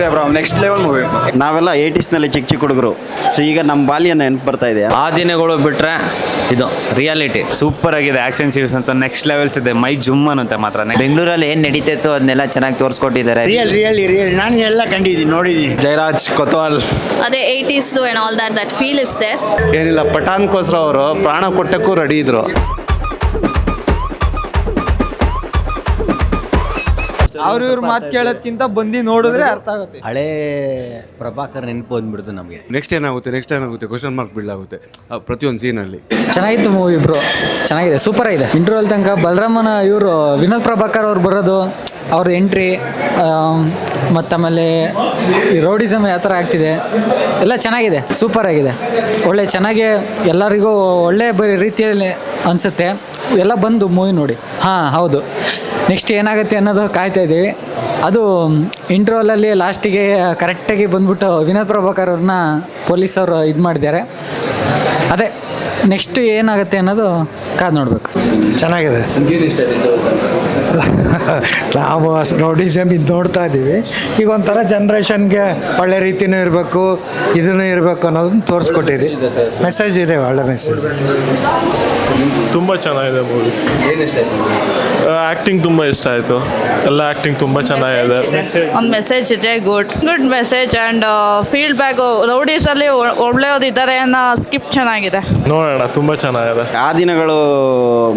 ಚೆನ್ನಾಗಿದೆ bro, next level movie. ನಾವೆಲ್ಲ 80s ನಲ್ಲಿ ಚಿಕ್ಕ ಚಿಕ್ಕ ಹುಡುಗರು, ಸೊ ಈಗ ನಮ್ಮ ಬಾಲ್ಯ ನೆನಪು ಬರ್ತಾ ಇದೆ. ಆ ದಿನಗಳು ಬಿಟ್ರೆ ಇದು ರಿಯಾಲಿಟಿ ಸೂಪರ್ ಆಗಿದೆ. ಆಕ್ಷನ್ ಸೀನ್ಸ್ ಅಂತ ನೆಕ್ಸ್ಟ್ ಲೆವೆಲ್ಸ್ ಇದೆ, ಮೈ ಜುಮ್ ಅನ್ನುತ್ತೆ ಮಾತ್ರ. ಬೆಂಗಳೂರಲ್ಲಿ ಏನು ನಡೀತಿತ್ತು ಅದನ್ನೆಲ್ಲ ಚೆನ್ನಾಗಿ ತೋರಿಸ್ಕೊಟ್ಟಿದ್ದಾರೆ. ರಿಯಲ್ ನಾನು ಎಲ್ಲ ಕಂಡಿದ್ದೀನಿ, ನೋಡಿದ್ದೀನಿ. ಜಯರಾಜ್ ಕೊತ್ವಾಲ್ ಅದೇ 80s and all that feel is there. ಏನಿಲ್ಲ, ಪಠಾನ್ಕೋಸ್ಕರ ಅವರು ಪ್ರಾಣ ಕೊಟ್ಟಕ್ಕೂ ರೆಡಿ ಇದ್ರು. ಅವ್ರ ಮಾತು ಕೇಳೋದ್ಕಿಂತ ಬಂದು ನೋಡಿದ್ರೆ ಅರ್ಥ ಆಗುತ್ತೆ. ಹಳೇ ಪ್ರಭಾಕರ್ ನೆನಪು ಬಂದ್ಬಿಡ್ತು ನಮಗೆ. ನೆಕ್ಸ್ಟ್ ಏನಾಗುತ್ತೆ ಕ್ವಶನ್ ಮಾರ್ಕ್ ಬೀಳಾಗುತ್ತೆ ಪ್ರತಿಯೊಂದು ಸೀನಲ್ಲಿ. ಚೆನ್ನಾಗಿತ್ತು ಮೂವಿ ಬ್ರೋ, ಚೆನ್ನಾಗಿದೆ, ಸೂಪರ್ ಆಗಿದೆ. ಇಂಟರ್ವಲ್ ತನಕ ಬಲರಾಮನ ಇವರು ವಿನೋದ್ ಪ್ರಭಾಕರ್ ಅವ್ರು ಬರೋದು, ಅವ್ರ ಎಂಟ್ರಿ, ಮತ್ತು ಆಮೇಲೆ ಈ ರೌಡಿಸಮ್ ಯಾವ ಥರ ಆಗ್ತಿದೆ ಎಲ್ಲ ಚೆನ್ನಾಗಿದೆ, ಸೂಪರ್ ಆಗಿದೆ. ಒಳ್ಳೆ ಚೆನ್ನಾಗಿ ಎಲ್ಲರಿಗೂ ಒಳ್ಳೆ ರೀತಿಯಲ್ಲಿ ಅನಿಸುತ್ತೆ. ಎಲ್ಲ ಬಂದು ಮೂವಿ ನೋಡಿ. ಹಾಂ ಹೌದು, ನೆಕ್ಸ್ಟ್ ಏನಾಗುತ್ತೆ ಅನ್ನೋದು ಕಾಯ್ತಾ ಇದ್ದೀವಿ. ಅದು ಇಂಟ್ರೋಲಲ್ಲಿ ಲಾಸ್ಟಿಗೆ ಕರೆಕ್ಟಾಗಿ ಬಂದ್ಬಿಟ್ಟು ವಿನೋದ್ ಪ್ರಭಾಕರ್ ಅವ್ರನ್ನ ಪೊಲೀಸವರು ಇದು ಮಾಡಿದ್ದಾರೆ. ಅದೇ ನೆಕ್ಸ್ಟ್ ಏನಾಗುತ್ತೆ ಅನ್ನೋದು ಕಾದು ನೋಡಬೇಕು. ಚೆನ್ನಾಗಿದೆ. ನಾವು ರೌಡಿಸಮ್ ಇದು ನೋಡ್ತಾ ಇದ್ದೀವಿ. ಈಗ ಒಂಥರ ಜನ್ರೇಷನ್ಗೆ ಒಳ್ಳೆ ರೀತಿಯೂ ಇರಬೇಕು, ಇದನ್ನು ಇರಬೇಕು ಅನ್ನೋದನ್ನ ತೋರಿಸ್ಕೊಟ್ಟಿದೆ. ಮೆಸೇಜ್ ಇದೆ, ಒಳ್ಳೆ ಮೆಸೇಜ್ ಇದೆ. ತುಂಬ ಚೆನ್ನಾಗಿದೆ ಮೂವಿ. ಆ್ಯಕ್ಟಿಂಗ್ ತುಂಬ ಇಷ್ಟ ಆಯಿತು. ಎಲ್ಲ ಆ್ಯಕ್ಟಿಂಗ್ ತುಂಬ ಚೆನ್ನಾಗಿದೆ. ಒಂದು ಮೆಸೇಜ್ ಇದೆ, good message and feel back. ರೌಡೀಸಲ್ಲಿ ಒಳ್ಳೆಯವ್ರಿದ್ದಾರೆ ಅನ್ನೋ ಸ್ಕಿಪ್ ಚೆನ್ನಾಗಿದೆ. ನೋಡೋಣ, ತುಂಬ ಚೆನ್ನಾಗಿದೆ. ಆ ದಿನಗಳು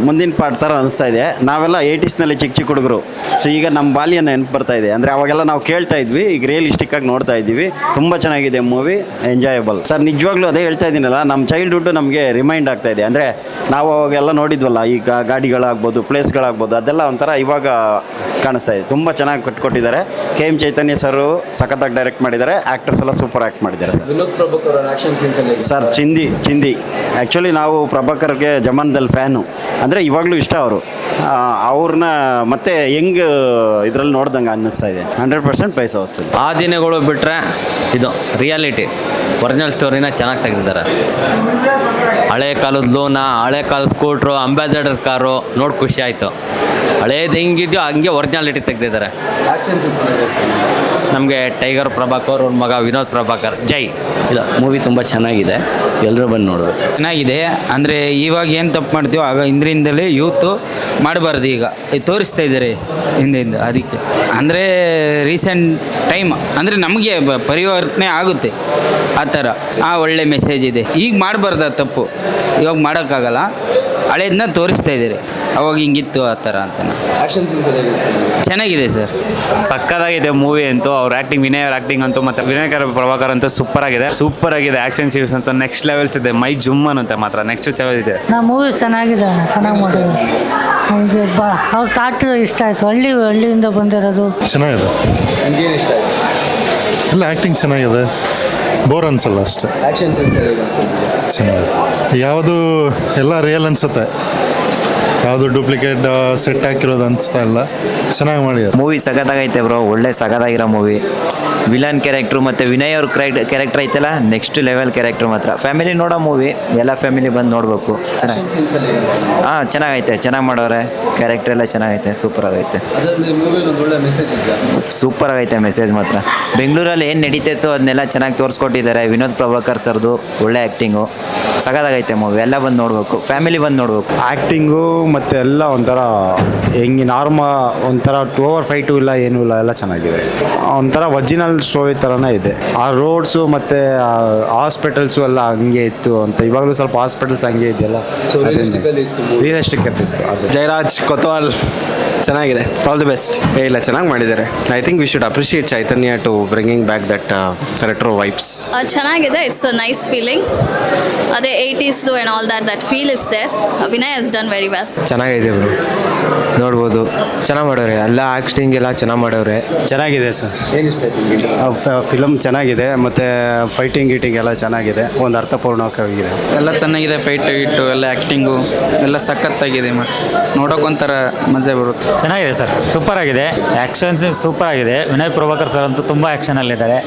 ಮುಂದಿನ ಪಾಠ ಥರ ಅನಿಸ್ತಾ ಇದೆ. ನಾವೆಲ್ಲ 80s ನಲ್ಲಿ ಚಿಕ್ಕ ಚಿಕ್ಕ ಹುಡುಗರು, ಸೊ ಈಗ ನಮ್ಮ ಬಾಲ್ಯ ನೆನಪು ಬರ್ತಾ ಇದೆ. ಅಂದರೆ ಅವಾಗೆಲ್ಲ ನಾವು ಕೇಳ್ತಾ ಇದ್ವಿ, ಈಗ ರಿಯಲಿಸ್ಟಿಕ್ ಆಗಿ ನೋಡ್ತಾ ಇದ್ದೀವಿ. ತುಂಬ ಚೆನ್ನಾಗಿದೆ ಮೂವಿ, ಎಂಜಾಯಬಲ್. ಸರ್ ನಿಜವಾಗ್ಲೂ ಅದೇ ಹೇಳ್ತಾ ಇದ್ದೀನಲ್ಲ, ನಮ್ಮ ಚೈಲ್ಡ್ಹುಡ್ ನಮಗೆ ರಿಮೈಂಡ್ ಆಗ್ತಾ ಇದೆ. ಅಂದರೆ ನಾವು ಅವಾಗೆಲ್ಲ ನೋಡಿದ್ವಲ್ಲ, ಈಗ ಗಾಡಿಗಳಾಗ್ಬೋದು, ಪ್ಲೇಸ್ಗಳಾಗ್ಬೋದು, ಅದೆಲ್ಲ ಒಂಥರ ಇವಾಗ ಕಾಣಿಸ್ತಾ ಇದೆ. ತುಂಬ ಚೆನ್ನಾಗಿ ಕಟ್ಕೊಟ್ಟಿದ್ದಾರೆ. KM ಚೈತನ್ಯ ಸರು ಸಖತ್ತಾಗಿ ಡೈರೆಕ್ಟ್ ಮಾಡಿದ್ದಾರೆ. ಆ್ಯಕ್ಟರ್ಸ್ ಎಲ್ಲ ಸೂಪರ್ ಆ್ಯಕ್ಟ್ ಮಾಡಿದ್ದಾರೆ ಸರ್. ವಿನೋದ್ ಪ್ರಭಾಕರ್ ಅವರ ಆಕ್ಷನ್ ಸೀನ್ಸ್ ಸರ್ ಚಿಂದಿ ಆ್ಯಕ್ಚುಲಿ ನಾವು ಪ್ರಭಾಕರ್ಗೆ ಜಮಾನದಲ್ಲಿ ಫ್ಯಾನು. ಅಂದರೆ ಇವಾಗಲೂ ಇಷ್ಟ ಅವರು. ಅವ್ರನ್ನ ಮತ್ತೆ ಹೆಂಗೆ ಇದರಲ್ಲಿ ನೋಡ್ದಂಗೆ ಅನ್ನಿಸ್ತಾ ಇದೆ. 100% ಪೈಸಾ ವಸೂಲಿ. ಆ ದಿನಗಳು ಬಿಟ್ರೆ ಇದು ರಿಯಾಲಿಟಿ ಒರಿಜಿನಲ್ ಸ್ಟೋರಿನ ಚೆನ್ನಾಗಿ ತೆಗೆದಿದ್ದಾರೆ. ಹಳೆ ಕಾಲದ ಲೋನ, ಹಳೆ ಕಾಲದ ಸ್ಕೂಟ್ರು, ಅಂಬಾಸಡರ್ ಕಾರು ನೋಡಿ ಖುಷಿ ಆಯಿತು. ಹಳೇದು ಹೆಂಗಿದೆಯೋ ಹಂಗೆ ಒರಿಜಿನಾಲಿಟಿ ತೆಗೆದಿದ್ದಾರೆ. ನಮಗೆ ಟೈಗರ್ ಪ್ರಭಾಕರ್ ಅವ್ರ ಮಗ ವಿನೋದ್ ಪ್ರಭಾಕರ್ ಜೈ. ಇಲ್ಲ, ಮೂವಿ ತುಂಬ ಚೆನ್ನಾಗಿದೆ, ಎಲ್ಲರೂ ಬಂದು ನೋಡಬೇಕು. ಚೆನ್ನಾಗಿದೆ. ಅಂದರೆ ಇವಾಗ ಏನು ತಪ್ಪು ಮಾಡ್ತೀವೋ ಆಗ ಹಿಂದ್ರಿಂದಲೇ ಯೂತು ಮಾಡಬಾರ್ದು. ಈಗ ತೋರಿಸ್ತಾ ಇದ್ದಾರೆ ಹಿಂದೆಯಿಂದ. ಅದಕ್ಕೆ ಅಂದರೆ ರೀಸೆಂಟ್ ಟೈಮ್ ಅಂದರೆ ನಮಗೆ ಪರಿವರ್ತನೆ ಆಗುತ್ತೆ ಆ ಥರ. ಒಳ್ಳೆ ಮೆಸೇಜ್ ಇದೆ. ಈಗ ಮಾಡಬಾರ್ದು ಆ ತಪ್ಪು, ಇವಾಗ ಮಾಡೋಕ್ಕಾಗಲ್ಲ. ಹಳೇದನ್ನ ತೋರಿಸ್ತಾ ಇದ್ದಾರೆ, ಅವಾಗ ಹಿಂಗಿತ್ತು ಆ ಥರ ಅಂತ. ಆಕ್ಷನ್ ಸೀನ್ಸ್ ಚೆನ್ನಾಗಿದೆ ಸರ್, ಸಕ್ಕತ್ತಾಗಿದೆ ಮೂವಿ ಅಂತೂ. ಅವ್ರ ಆ್ಯಕ್ಟಿಂಗ್, ವಿನಯ್ ಅವ್ರ ಆ್ಯಕ್ಟಿಂಗ್ ಅಂತೂ, ಮತ್ತು ವಿನಯ್ ಪ್ರಭಾಕರ್ ಅಂತೂ ಸೂಪರ್ ಆಗಿದೆ. ಆ್ಯಕ್ಷನ್ ಸೀನ್ಸ್ ಅಂತ ನೆಕ್ಸ್ಟ್ ಲೆವೆಲ್ಸ್ ಇದೆ, ಮೈ ಜುಮ್ ಅನ್ನುತ್ತೆ ಮಾತ್ರ. ನೆಕ್ಸ್ಟ್ ಲೆವೆಲ್ ಇದೆ. ಮೂವಿ ಚೆನ್ನಾಗಿದೆ, ಚೆನ್ನಾಗಿ ಮಾಡಿದ್ರು. ಅವ್ರಿಗೆ ಅವ್ರ ತಾಟ್ ಇಷ್ಟ ಆಯಿತು. ಹಳ್ಳಿಯಿಂದ ಬಂದಿರೋದು ಚೆನ್ನಾಗಿದೆ. ಎಲ್ಲ ಆ್ಯಕ್ಟಿಂಗ್ ಚೆನ್ನಾಗಿದೆ, ಬೋರ್ ಅನ್ಸಲ್ಲ ಅಷ್ಟೇ. ಆಕ್ಷನ್ ಸೀನ್ಸ್ ಚೆನ್ನಾಗಿದೆ. ಯಾವುದು ಎಲ್ಲ ರಿಯಲ್ ಅನ್ಸುತ್ತೆ, ಯಾವುದು ಡೂಪ್ಲಿಕೇಟ್ ಸೆಟ್ ಹಾಕಿರೋದು ಅನಿಸ್ತಾ ಇಲ್ಲ. ಚೆನ್ನಾಗಿ ಮಾಡಿದ್ದಾರೆ. ಮೂವಿ ಸಖತ್ತಾಗೈತೆ ಬ್ರೋ, ಒಳ್ಳೆ ಸಖತ್ತಾಗಿರೋ ಮೂವಿ. ವಿಲನ್ ಕ್ಯಾರೆಕ್ಟ್ರು ಮತ್ತು ವಿನಯ್ ಅವ್ರ ಕ್ಯಾರೆಕ್ಟರ್ ಐತಲ್ಲ, ನೆಕ್ಸ್ಟ್ ಲೆವೆಲ್ ಕ್ಯಾರೆಕ್ಟ್ರ್ ಮಾತ್ರ. ಫ್ಯಾಮಿಲಿ ನೋಡೋ ಮೂವಿ, ಎಲ್ಲ ಫ್ಯಾಮಿಲಿ ಬಂದು ನೋಡಬೇಕು. ಚೆನ್ನಾಗಿ ಚೆನ್ನಾಗೈತೆ, ಚೆನ್ನಾಗಿ ಮಾಡೋರೆ. ಕ್ಯಾರೆಕ್ಟರ್ ಎಲ್ಲ ಚೆನ್ನಾಗೈತೆ, ಸೂಪರ್ ಆಗೈತೆ. ಸೂಪರ್ ಆಗೈತೆ ಮೆಸೇಜ್ ಮಾತ್ರ. ಬೆಂಗಳೂರಲ್ಲಿ ಏನು ನಡೀತಿತ್ತು ಅದನ್ನೆಲ್ಲ ಚೆನ್ನಾಗಿ ತೋರಿಸ್ಕೊಟ್ಟಿದ್ದಾರೆ. ವಿನೋದ್ ಪ್ರಭಾಕರ್ ಸರ್ದು ಒಳ್ಳೆ ಆ್ಯಕ್ಟಿಂಗು, ಸಖತ್ತಾಗೈತೆ ಮೂವಿ. ಎಲ್ಲ ಬಂದು ನೋಡಬೇಕು, ಫ್ಯಾಮಿಲಿ ಬಂದು ನೋಡಬೇಕು. ಆ್ಯಕ್ಟಿಂಗು ಮತ್ತು ಎಲ್ಲ ಒಂಥರ ಹೆಂಗೆ ಒಂಥರ ಓವರ್ ಫೈಟು ಇಲ್ಲ, ಏನೂ ಇಲ್ಲ, ಎಲ್ಲ ಚೆನ್ನಾಗಿದೆ. ಒಂಥರ ಒರಿಜಿನಲ್ ಸ್ಟೋರಿ ಥರನೇ ಇದೆ. ಆ ರೋಡ್ಸು ಮತ್ತು ಹಾಸ್ಪಿಟಲ್ಸು ಎಲ್ಲ ಹಂಗೆ ಇತ್ತು ಅಂತ. ಇವಾಗಲೂ ಸ್ವಲ್ಪ ಹಾಸ್ಪಿಟಲ್ಸ್ ಹಂಗೆ ಇದೆಯಲ್ಲ, ರಿಯಲಿಸ್ಟಿಕ್ ಇರ್ತಿತ್ತು ಅದು. ಜಯರಾಜ್ ಕೊತ್ವಾಲ್ ಚೆನ್ನಾಗಿದೆ, ಆಲ್ ದಿ ಬೆಸ್ಟ್. ಇಲ್ಲ, ಚೆನ್ನಾಗಿ ಮಾಡಿದ್ದಾರೆ. I think we should appreciate Chaitanya to bringing back that retro vibes. ಚೆನ್ನಾಗಿದೆ, ಇಟ್ಸ್ ಅ ನೈಸ್ ಫೀಲಿಂಗ್. ಅದೇ 80s and all that feel is there. Vinay has done very well. ಚೆನ್ನಾಗಿದೆ bro, ನೋಡ್ಬೋದು. ಚೆನ್ನಾಗಿ ಮಾಡೋರೆ, ಎಲ್ಲ ಆ್ಯಕ್ಟಿಂಗ್ ಎಲ್ಲ ಚೆನ್ನಾಗಿ ಮಾಡೋರೆ. ಚೆನ್ನಾಗಿದೆ ಸರ್. ಫಿಲಮ್ ಚೆನ್ನಾಗಿದೆ, ಮತ್ತು ಫೈಟಿಂಗ್ ಗೀಟಿಂಗ್ ಎಲ್ಲ ಚೆನ್ನಾಗಿದೆ, ಒಂದು ಅರ್ಥಪೂರ್ಣವಾಗಿದೆ. ಎಲ್ಲ ಚೆನ್ನಾಗಿದೆ. ಫೈಟು ಗಿಟ್ಟು ಎಲ್ಲ ಆ್ಯಕ್ಟಿಂಗು ಎಲ್ಲ ಸಖತ್ತಾಗಿದೆ, ಮಸ್ತ್. ನೋಡೋಕೊಂಥರ ಮಜಾ ಬರುತ್ತೆ. ಚೆನ್ನಾಗಿದೆ ಸರ್, ಸೂಪರ್ ಆಗಿದೆ. ಆ್ಯಕ್ಷನ್ಸ್ ಸೂಪರ್ ಆಗಿದೆ. ವಿನಯ್ ಪ್ರಭಾಕರ್ ಸರ್ ಅಂತೂ ತುಂಬ ಆ್ಯಕ್ಷನಲ್ಲಿದ್ದಾರೆ.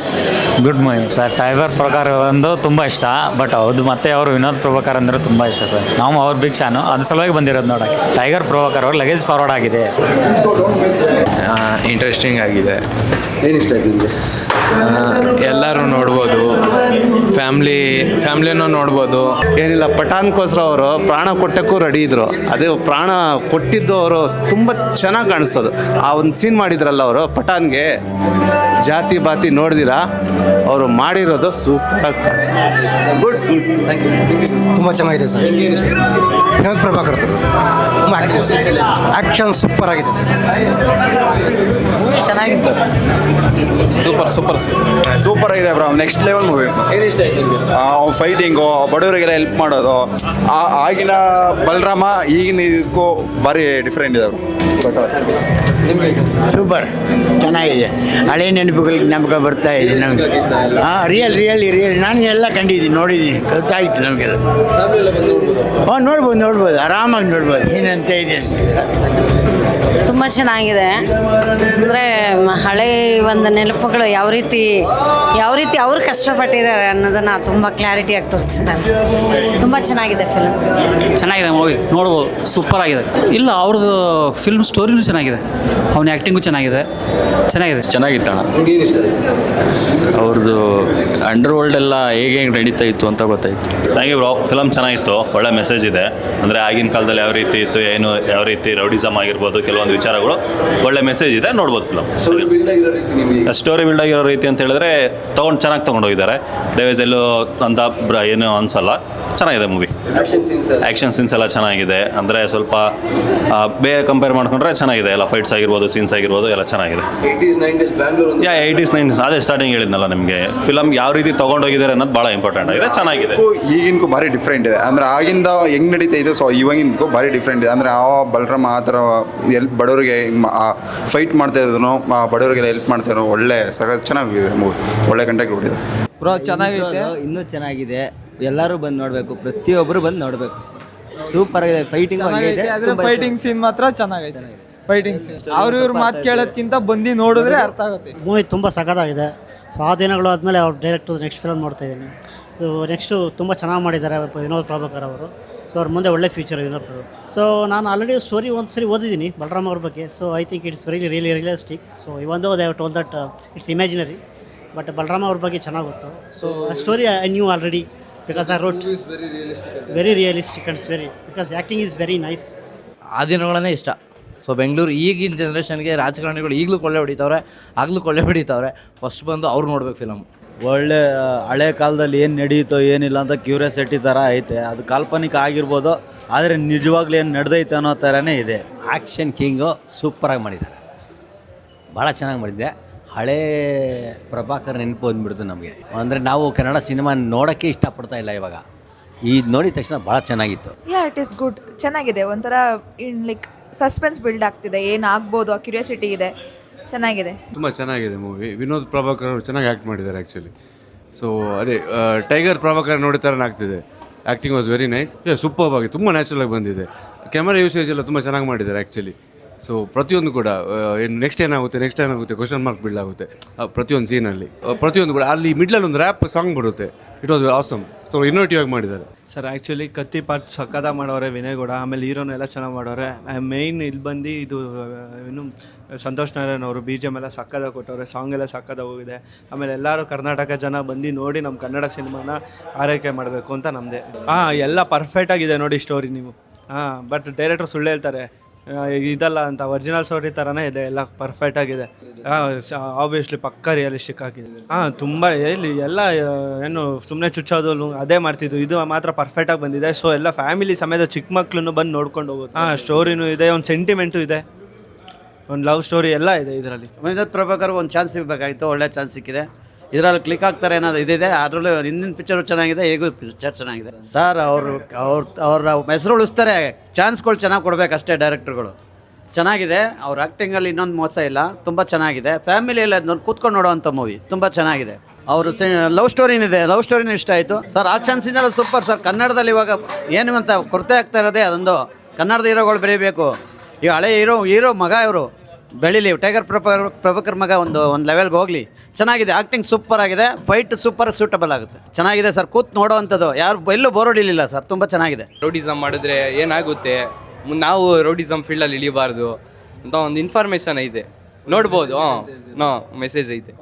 Good movie sir. Tiger Prabhakar ಒಂದು ತುಂಬ ಇಷ್ಟ, ಬಟ್ ಹೌದು ಮತ್ತೆ ಅವರು ವಿನೋದ್ ಪ್ರಭಾಕರ್ ಅಂದರೆ ತುಂಬ ಇಷ್ಟ ಸರ್. ನಾವು ಅವ್ರ ಬಿಗ್ ಫ್ಯಾನು, ಅದ್ರ ಸಲುವಾಗಿ ಬಂದಿರೋದು ನೋಡೋಕ್ಕೆ. ಟೈಗರ್ ಪ್ರಭಾಕರ್ ಅವ್ರ ಲಗೇಜ್ ಫಾರ್ವರ್ಡ್ ಆಗಿದೆ. ಇಂಟ್ರೆಸ್ಟಿಂಗ್ ಆಗಿದೆ. ಏನಿಷ್ಟ ಆಯ್ತು ನಿಮಗೆ? ಎಲ್ಲರೂ ನೋಡ್ಬೋದು, ಫ್ಯಾಮ್ಲಿನೂ ನೋಡ್ಬೋದು. ಏನಿಲ್ಲ, ಪಠಾನ್ಕೋಸ್ಕರ ಅವರು ಪ್ರಾಣ ಕೊಟ್ಟಕ್ಕೂ ರೆಡಿ ಇದ್ರು. ಅದು ಪ್ರಾಣ ಕೊಟ್ಟಿದ್ದು ಅವರು ತುಂಬ ಚೆನ್ನಾಗಿ ಕಾಣಿಸ್ತದೆ. ಆ ಒಂದು ಸೀನ್ ಮಾಡಿದ್ರಲ್ಲ ಅವರು ಪಠಾನ್ಗೆ, ಜಾತಿ ಬಾತಿ ನೋಡಿದಿರಾ, ಅವರು ಮಾಡಿರೋದು ಸೂಪರಾಗಿ ಕಾಣಿಸ್ತದೆ. Good good. ತುಂಬ ಚೆನ್ನಾಗಿದೆ ಸರ್. ವಿನೋದ್ ಪ್ರಭಾಕರ್ ತುಂಬ ಆ್ಯಕ್ಷನ್ ಸೂಪರ್ ಆಗಿದೆ. ಮೂವಿ ಚೆನ್ನಾಗಿತ್ತು. ಸೂಪರ್ ಆಗಿದೆ ಬ್ರೋ. Next level movie. ಏನಿಷ್ಟ ಆಯ್ತು ನಿಮಗೆ? ಫೈಟಿಂಗು, ಬಡವರಿಗೆಲ್ಲ ಹೆಲ್ಪ್ ಮಾಡೋದು, ಆಗಿನ ಬಲರಾಮ ಈಗಿನ ಇದಕ್ಕೂ ಭಾರಿ ಡಿಫ್ರೆಂಟ್ ಇದೆ. ಸೂಪರ್ ಚೆನ್ನಾಗಿದೆ. ಹಳೆ ನೆನಪುಗಳು ನಮ್ಗೆ ಬರ್ತಾ ಇದೆ ನಮಗೆ. ರಿಯಲ್ ನಾನು ಎಲ್ಲ ಕಂಡಿದ್ದೀನಿ, ನೋಡಿದ್ದೀನಿ, ಗೊತ್ತಾಯಿತು ನಮಗೆಲ್ಲ. ನೋಡ್ಬೋದು ಆರಾಮಾಗಿ ನೋಡ್ಬೋದು. ಏನಂತ ಇದೆ ತುಂಬ ಚೆನ್ನಾಗಿದೆ. ಅಂದರೆ ಹಳೆ ಒಂದು ನೆನಪುಗಳು ಯಾವ ರೀತಿ ಅವ್ರು ಕಷ್ಟಪಟ್ಟಿದ್ದಾರೆ ಅನ್ನೋದನ್ನು ತುಂಬ ಕ್ಲಾರಿಟಿಯಾಗಿ ತೋರಿಸಿದ್ದಾರೆ. ತುಂಬ ಚೆನ್ನಾಗಿದೆ ಫಿಲ್ಮ್. ಚೆನ್ನಾಗಿದೆ ಮೂವಿ, ನೋಡ್ಬೋದು. ಸೂಪರ್ ಆಗಿದೆ. ಇಲ್ಲ, ಅವ್ರದ್ದು ಫಿಲ್ಮ್ ಸ್ಟೋರಿನೂ ಚೆನ್ನಾಗಿದೆ, ಅವನ ಆ್ಯಕ್ಟಿಂಗು ಚೆನ್ನಾಗಿದೆ. ಚೆನ್ನಾಗಿತ್ತಣ್ಣ. ನಿಮ್ಗೆ ಏನಿಷ್ಟ ಆಯ್ತು? ಅವ್ರದ್ದು ಅಂಡರ್ ವರ್ಲ್ಡ್ ಎಲ್ಲ ಹೇಗೆ ನಡೀತಾ ಇತ್ತು ಅಂತ ಗೊತ್ತಾಯಿತು. Thank you bro. ಫಿಲಮ್ ಚೆನ್ನಾಗಿತ್ತು, ಒಳ್ಳೆ ಮೆಸೇಜ್ ಇದೆ. ಅಂದರೆ ಆಗಿನ ಕಾಲದಲ್ಲಿ ಯಾವ ರೀತಿ ಇತ್ತು, ಯಾವ ರೀತಿ ರೌಡಿಸಮ್ ಆಗಿರ್ಬೋದು, ಕೆಲವೊಂದು ವಿಚಾರಗಳು ಒಳ್ಳೆ ಮೆಸೇಜ್ ಇದೆ, ನೋಡ್ಬೋದು ಫಿಲಮ್. ಸ್ಟೋರಿ ಬಿಲ್ಡ್ ಆಗಿರೋ ರೀತಿ ನಿಮಗೆ? ಸ್ಟೋರಿ ಬಿಲ್ಡ್ ಆಗಿರೋ ರೀತಿ ಅಂತ ಹೇಳಿದ್ರೆ ಚೆನ್ನಾಗಿ ತೊಗೊಂಡೋಗಿದ್ದಾರೆ. ಡೇವೇಜ್ ಎಲ್ಲೂ ಅಂತ ಏನು ಅನ್ಸಲ್ಲ. ಚೆನ್ನಾಗಿದೆ ಮೂವಿ. ಆ್ಯಕ್ಷನ್ ಸೀನ್ಸ್ ಎಲ್ಲ ಚೆನ್ನಾಗಿದೆ. ಅಂದರೆ ಸ್ವಲ್ಪ ಬೇರೆ ಕಂಪೇರ್ ಮಾಡ್ಕೊಂಡ್ರೆ ಚೆನ್ನಾಗಿದೆ. ಎಲ್ಲ ಫೈಟ್ಸ್ ಆಗಿರ್ಬೋದು, ಸೀನ್ಸ್ ಆಗಿರ್ಬೋದು, ಎಲ್ಲ ಚೆನ್ನಾಗಿದೆ. 80s 90s Bangalore 80s 90s ಅದೇ ಸ್ಟಾರ್ಟಿಂಗ್ ಹೇಳಿದ್ನಲ್ಲ ನಿಮಗೆ. ಫಿಲಮ್ ಯಾವ ರೀತಿ ತೊಗೊಂಡೋಗಿದ್ದಾರೆ ಅನ್ನೋದು ಭಾಳ ಇಂಪಾರ್ಟೆಂಟ್ ಆಗಿದೆ. ಚೆನ್ನಾಗಿದೆ. ಈಗಿನಗೂ ಭಾರಿ ಡಿಫ್ರೆಂಟ್ ಇದೆ. ಅಂದರೆ ಆಗಿಂದ ಹೆಂಗೆ ನಡೀತಾ ಇದೆ, ಸೊ ಇವಾಗಿಂದಕ್ಕೂ ಭಾರಿ ಡಿಫ್ರೆಂಟ್ ಇದೆ. ಅಂದರೆ ಆ ಬಲರಾಮ ಆ ಥರ ಬಡವರಿಗೆ ಫೈಟ್ ಮಾಡ್ತಾ ಇದ್ರು, ಬಡವರಿಗೆಲ್ಲ ಹೆಲ್ಪ್ ಮಾಡ್ತಾ ಇದ್ರು. ಒಳ್ಳೆ ಚೆನ್ನಾಗಿದೆ ಮೂವಿ, ಒಳ್ಳೆ ಕಂಟೆಂಟ್ ಕೊಟ್ಟಿದೆ. ಬ್ರೋ ಚೆನ್ನಾಗಿದೆ, ಇನ್ನೂ ಚೆನ್ನಾಗಿದೆ. ಎಲ್ಲರೂ ಬಂದು ನೋಡಬೇಕು, ಪ್ರತಿಯೊಬ್ಬರು ಬಂದು ನೋಡಬೇಕು. ಸೂಪರ್ ಆಗಿದೆ. ಫೈಟಿಂಗ್ ಫೈಟಿಂಗ್ ಸೀನ್ ಮಾತ್ರ ಚೆನ್ನಾಗೈತೆ. ಫೈಟಿಂಗ್ ಸೀನ್ ಇವ್ರ ಮಾತು ಕೇಳೋದ್ಕಿಂತ ಬಂದು ನೋಡಿದ್ರೆ ಅರ್ಥ ಆಗುತ್ತೆ. ಮೂವಿ ತುಂಬ ಸಖತ್ತಾಗಿದೆ. ಸೊ ಆ ದಿನಗಳು ಆದಮೇಲೆ ಅವ್ರು ಡೈರೆಕ್ಟರ್ ನೆಕ್ಸ್ಟ್ ಫಿಲಮ್ ನೋಡ್ತಾ ಇದ್ದೀನಿ. ನೆಕ್ಸ್ಟು ತುಂಬ ಚೆನ್ನಾಗಿ ಮಾಡಿದ್ದಾರೆ ವಿನೋದ್ ಪ್ರಭಾಕರ್ ಅವರು. ಸೊ ಅವ್ರ ಮುಂದೆ ಒಳ್ಳೆ ಫ್ಯೂಚರ್ ವಿನೋದ್ ಪ್ರಭಾಕರ್. ಸೊ ನಾನು ಆಲ್ರೆಡಿ ಸ್ಟೋರಿ ಒಂದು ಸರಿ ಓದಿದ್ದೀನಿ ಬಲರಾಮ್ ಅವ್ರ ಬಗ್ಗೆ. So I think it's really realistic. So even though they have told that it's imaginary, but Balarama ಅವ್ರ ಬಗ್ಗೆ ಚೆನ್ನಾಗಿ ಗೊತ್ತು. ಸೊ ಆ story I knew already because I wrote very realistic and very because acting is very nice. ಆ ದಿನಗಳನ್ನೇ ಇಷ್ಟ. So Bengaluru ಈಗಿನ ಜನ್ರೇಷನ್ಗೆ ರಾಜಕಾರಣಿಗಳು ಈಗಲೂ ಕೊಳ್ಳೆ ಹೊಡಿತಾವ್ರೆ, ಆಗಲೂ ಕೊಳ್ಳೆ ಹೊಡಿತಾವ್ರೆ. ಫಸ್ಟ್ ಬಂದು ಅವ್ರು ನೋಡ್ಬೇಕು ಫಿಲಮ್. ಒಳ್ಳೆ ಹಳೆ ಕಾಲದಲ್ಲಿ ಏನು ನಡೀತೋ ಏನಿಲ್ಲ ಅಂತ ಕ್ಯೂರಿಯಾಸಿಟಿ ಥರ ಐತೆ. ಅದು ಕಾಲ್ಪನಿಕ ಆಗಿರ್ಬೋದು, ಆದರೆ ನಿಜವಾಗ್ಲೂ ಏನು ನಡೆದೈತೆ ಅನ್ನೋ ಥರನೇ ಇದೆ. ಆ್ಯಕ್ಷನ್ ಕಿಂಗು ಸೂಪರಾಗಿ ಮಾಡಿದ್ದಾರೆ, ಭಾಳ ಚೆನ್ನಾಗಿ ಮಾಡಿದ್ದೆ. ಹಳೇ ಪ್ರಭಾಕರ್ ನೆನಪು ಬಂದ್ಬಿಡ್ತು ನಮಗೆ. ಅಂದರೆ ನಾವು ಕನ್ನಡ ಸಿನಿಮಾ ನೋಡೋಕ್ಕೆ ಇಷ್ಟಪಡ್ತಾ ಇಲ್ಲ ಇವಾಗ. ಇದು ನೋಡಿದ ತಕ್ಷಣ ಭಾಳ ಚೆನ್ನಾಗಿತ್ತು. It is good. ಚೆನ್ನಾಗಿದೆ. ಒಂಥರ ಲೈಕ್ ಸಸ್ಪೆನ್ಸ್ ಬಿಲ್ಡ್ ಆಗ್ತಿದೆ, ಏನಾಗ್ಬೋದು ಆ ಕ್ಯೂರಿಯಾಸಿಟಿ ಇದೆ. ಚೆನ್ನಾಗಿದೆ, ತುಂಬ ಚೆನ್ನಾಗಿದೆ ಮೂವಿ. ವಿನೋದ್ ಪ್ರಭಾಕರ್ ಅವರು ಚೆನ್ನಾಗಿ ಆ್ಯಕ್ಟ್ ಮಾಡಿದ್ದಾರೆ ಆ್ಯಕ್ಚುಲಿ. ಸೊ ಅದೇ ಟೈಗರ್ ಪ್ರಭಾಕರ್ ನೋಡಿ ಥರನೇ ಆಗ್ತಿದೆ. Acting was very nice. Super ಆಗಿ ತುಂಬ ನ್ಯಾಚುರಲ್ ಆಗಿ ಬಂದಿದೆ. ಕ್ಯಾಮರಾ ಯೂಸೇಜ್ ಎಲ್ಲ ತುಂಬ ಚೆನ್ನಾಗಿ ಮಾಡಿದ್ದಾರೆ ಆ್ಯಕ್ಚುಲಿ. ಸೊ ಪ್ರತಿಯೊಂದು ಕೂಡ ಏನು ನೆಕ್ಸ್ಟ್ ಏನಾಗುತ್ತೆ ಕ್ವಶನ್ ಮಾರ್ಕ್ ಬಿಲ್ಡ್ ಆಗುತ್ತೆ ಪ್ರತಿಯೊಂದು ಸೀನಲ್ಲಿ. ಪ್ರತಿಯೊಂದು ಕೂಡ ಅಲ್ಲಿ ಮಿಡ್ಲಲ್ಲಿ ಒಂದು ರ್ಯಾಪ್ ಸಾಂಗ್ ಬರುತ್ತೆ. It was awesome. So innovative ಆಗಿ ಮಾಡಿದ್ದಾರೆ ಸರ್. ಆ್ಯಕ್ಚುಲಿ ಕತ್ತಿ ಪಾರ್ಟ್ ಸಕ್ಕದ ಮಾಡೋರೆ ವಿನಯ್ ಗೌಡ. ಆಮೇಲೆ ಹೀರೋನು ಎಲ್ಲ ಚೆನ್ನಾಗಿ ಮಾಡೋರೆ. ಮೇಯ್ನ್ ಇಲ್ಲಿ ಬಂದು ಇದು ಏನು ಸಂತೋಷ್ ನಾರಾಯಣ್ ಅವರು BGM ಎಲ್ಲ ಸಕ್ಕದಾಗಿ ಕೊಟ್ಟವ್ರೆ. ಸಾಂಗ್ ಎಲ್ಲ ಸಕ್ಕದಾಗಿ ಹೋಗಿದೆ. ಆಮೇಲೆ ಎಲ್ಲರೂ ಕರ್ನಾಟಕ ಜನ ಬಂದು ನೋಡಿ ನಮ್ಮ ಕನ್ನಡ ಸಿನಿಮಾನ ಆರೈಕೆ ಮಾಡಬೇಕು ಅಂತ ನಮ್ಮದೇ. ಎಲ್ಲ ಪರ್ಫೆಕ್ಟಾಗಿದೆ ನೋಡಿ ಸ್ಟೋರಿ ನೀವು. ಬಟ್ ಡೈರೆಕ್ಟ್ರು ಸುಳ್ಳು ಹೇಳ್ತಾರೆ, ಇದಲ್ಲ ಅಂತ. ಒರಿಜಿನಲ್ ಸ್ಟೋರಿ ಥರನೇ ಇದೆ, ಎಲ್ಲ ಪರ್ಫೆಕ್ಟಾಗಿದೆ. ಆಬ್ವಿಯಸ್ಲಿ ಪಕ್ಕ ರಿಯಲಿಸ್ಟಿಕ್ ಆಗಿದೆ. ತುಂಬ ಎಲ್ಲಿ ಎಲ್ಲ ಏನು ಸುಮ್ಮನೆ ಚುಚ್ಚೋದು ಅದೇ ಮಾಡ್ತಿದ್ದು, ಇದು ಮಾತ್ರ ಪರ್ಫೆಕ್ಟಾಗಿ ಬಂದಿದೆ. ಸೊ ಎಲ್ಲ ಫ್ಯಾಮಿಲಿ ಸಮೇತ ಚಿಕ್ಕ ಮಕ್ಳನ್ನು ಬಂದು ನೋಡ್ಕೊಂಡು ಹೋಗೋದು. ಸ್ಟೋರಿನೂ ಇದೆ, ಒಂದು ಸೆಂಟಿಮೆಂಟು ಇದೆ, ಒಂದು ಲವ್ ಸ್ಟೋರಿ ಎಲ್ಲ ಇದೆ ಇದರಲ್ಲಿ. ವಿನೋದ್ ಪ್ರಭಾಕರ್ಗೆ ಒಂದು ಚಾನ್ಸ್ ಸಿಗಬೇಕಾಗಿತ್ತು, ಒಳ್ಳೆ ಚಾನ್ಸ್ ಸಿಕ್ಕಿದೆ. ಇದರಲ್ಲಿ ಕ್ಲಿಕ್ ಆಗ್ತಾರೆ ಅನ್ನೋದು ಇದಿದೆ. ಅದರಲ್ಲೂ ಹಿಂದಿನ ಪಿಕ್ಚರು ಚೆನ್ನಾಗಿದೆ, ಹೇಗೂ ಪಿಕ್ಚರ್ ಚೆನ್ನಾಗಿದೆ. ಸರ್ ಅವ್ರ ಹೆಸರು ಉಳಿಸ್ತಾರೆ, ಚಾನ್ಸ್ಗಳು ಚೆನ್ನಾಗಿ ಕೊಡಬೇಕಷ್ಟೇ ಡೈರೆಕ್ಟ್ರುಗಳು. ಚೆನ್ನಾಗಿದೆ. ಅವ್ರ ಆ್ಯಕ್ಟಿಂಗಲ್ಲಿ ಇನ್ನೊಂದು ಮೋಸ ಇಲ್ಲ, ತುಂಬ ಚೆನ್ನಾಗಿದೆ. ಫ್ಯಾಮಿಲಿಯೆಲ್ಲ ಕೂತ್ಕೊಂಡು ನೋಡೋವಂಥ ಮೂವಿ, ತುಂಬ ಚೆನ್ನಾಗಿದೆ. ಅವರು ಲವ್ ಸ್ಟೋರಿನಿದೆ, ಲವ್ ಸ್ಟೋರಿನೂ ಇಷ್ಟ ಆಯಿತು ಸರ್. ಆಕ್ಷನ್ ಸೀನೆಲ್ಲ ಸೂಪರ್ ಸರ್. ಕನ್ನಡದಲ್ಲಿ ಇವಾಗ ಏನು ಅಂತ ಕೊರತೆ ಆಗ್ತಾ ಇರೋದೇ ಅದೊಂದು. ಕನ್ನಡದ ಹೀರೋಗಳು ಬೆರೀಬೇಕು. ಈ ಹಳೆ ಹೀರೋ ಮಗ ಇವರು ಬೆಳೀಲಿ, ಟೈಗರ್ ಪ್ರಭಾಕರ್ ಮಗ ಒಂದು ಲೆವೆಲ್ಗೆ ಹೋಗಲಿ. ಚೆನ್ನಾಗಿದೆ, ಆ್ಯಕ್ಟಿಂಗ್ ಸೂಪರ್ ಆಗಿದೆ, ಫೈಟ್ ಸೂಪರ್ ಸೂಟಬಲ್ ಆಗುತ್ತೆ. ಚೆನ್ನಾಗಿದೆ ಸರ್, ಕೂತ್ ನೋಡೋ ಅಂಥದ್ದು, ಯಾರು ಎಲ್ಲೂ ಬೋರ್ ಹೊಡಿಲಿಲ್ಲ ಸರ್, ತುಂಬ ಚೆನ್ನಾಗಿದೆ. ರೌಡಿಸಮ್ ಮಾಡಿದ್ರೆ ಏನಾಗುತ್ತೆ, ನಾವು ರೌಡಿಸಮ್ ಫೀಲ್ಡಲ್ಲಿ ಇಳಿಬಾರ್ದು ಅಂತ ಒಂದು ಇನ್ಫಾರ್ಮೇಷನ್ ಐತೆ, ನೋಡ್ಬೋದು. ಮೆಸೇಜ್ ಐತೆ.